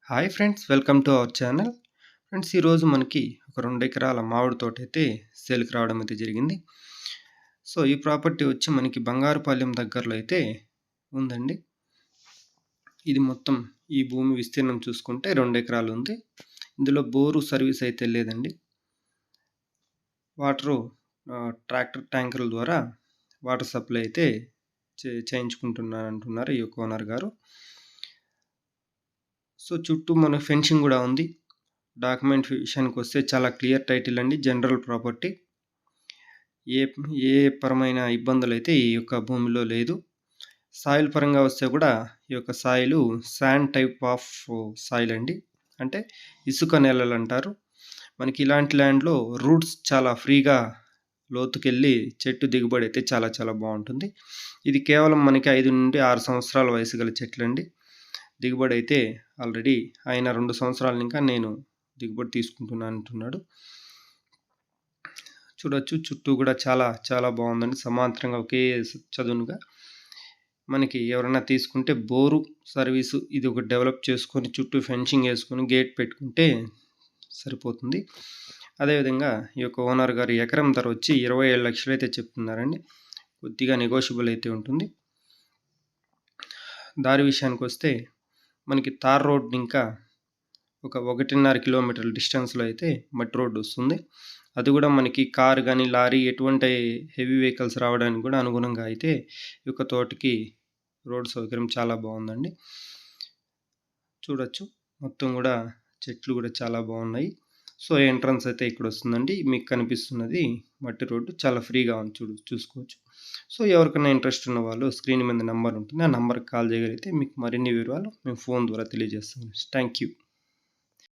Hi friends, welcome to our channel. Friends, ఈరోజు మనకి ఒక 2 ఎకరాల మామిడి తోటైతే సేల్‌కి రావడం అయితే జరిగింది. సో, ఈ ప్రాపర్టీ వచ్చి మనకి బంగారుపాలెం దగ్గరలో అయితే ఉందండి. ఇది మొత్తం ఈ భూమి విస్తీర్ణం చూసుకుంటే 2 ఎకరాలు ఉంది. ఇందులో బోరు సర్వీస్ అయితే లేదండి. వాటరు ట్రాక్టర్ ట్యాంకర్ల ద్వారా వాటర్ సప్లై అయితే చేయించుకుంటున్నారంటున్నారు ఈ యొక్క ఓనర్ గారు. సో, చుట్టూ మన ఫెన్సింగ్ గూడా ఉంది. డాక్యుమెంట్ విషయానికొస్తే చాలా క్లియర్ టైటిల్ అండి. General property. ఏ ఏ పరమైన ఇబ్బందులైతే ఈ యొక్క భూమిలో లేదు. సాయిల్ పరంగా వస్తే కూడా ఈ యొక్క సాయిలు శాండ్ టైప్ ఆఫ్ సాయిల్ అండి. అంటే ఇసుక నేలలంటారు. మనకి ఇలాంటి ల్యాండ్‌లో రూట్స్ చాలా ఫ్రీగా లోతుకెళ్ళి చెట్టు దిగుబడి అయితే చాలా చాలా బావుంటుంది. ఇది కేవలం మనకి 5-6 సంవత్సరాల వయసు గల చెట్లండి. దిగుబడి అయితే ఆల్రెడీ ఆయన 2 సంవత్సరాలు ఇంకా నేను దిగుబడి తీసుకుంటున్నాను అంటున్నాడు. చూడొచ్చు, చుట్టూ కూడా చాలా చాలా బాగుందండి. సమాంతరంగా ఒకే చదునుగా మనకి ఎవరైనా తీసుకుంటే బోరు సర్వీసు ఇది ఒకటి డెవలప్ చేసుకొని చుట్టూ ఫెన్సింగ్ వేసుకొని గేట్ పెట్టుకుంటే సరిపోతుంది. అదేవిధంగా ఈ యొక్క ఓనర్ గారు ఎకరం ధర వచ్చి 27 లక్షలు అయితే చెప్తున్నారండి. కొద్దిగా నెగోషియబుల్ అయితే ఉంటుంది. దారి విషయానికి వస్తే మనకి తార్ రోడ్ ఇంకా ఒక 1.5 కిలోమీటర్ల డిస్టెన్స్‌లో అయితే మట్టి రోడ్డు వస్తుంది. అది కూడా మనకి కార్ గానీ, లారీ ఎటువంటి హెవీ వెహికల్స్ రావడానికి కూడా అనుగుణంగా అయితే ఈ యొక్క తోటకి రోడ్ సౌకర్యం చాలా బాగుందండి. చూడొచ్చు, మొత్తం కూడా చెట్లు కూడా చాలా బాగున్నాయి. సో, ఎంట్రన్స్ అయితే ఇక్కడ వస్తుందండి. మీకు కనిపిస్తున్నది మట్టి రోడ్డు. చాలా ఫ్రీగా ఉంది, చూసుకోవచ్చు. సో, ఎవరికైనా ఇంట్రెస్ట్ ఉన్న వాళ్ళు స్క్రీన్ మీద నెంబర్ ఉంటుంది. ఆ నెంబర్‌కి కాల్ చేయగలిగితే మీకు మరిన్ని వివరాలు మేము ఫోన్ ద్వారా తెలియజేస్తాం. Thank you.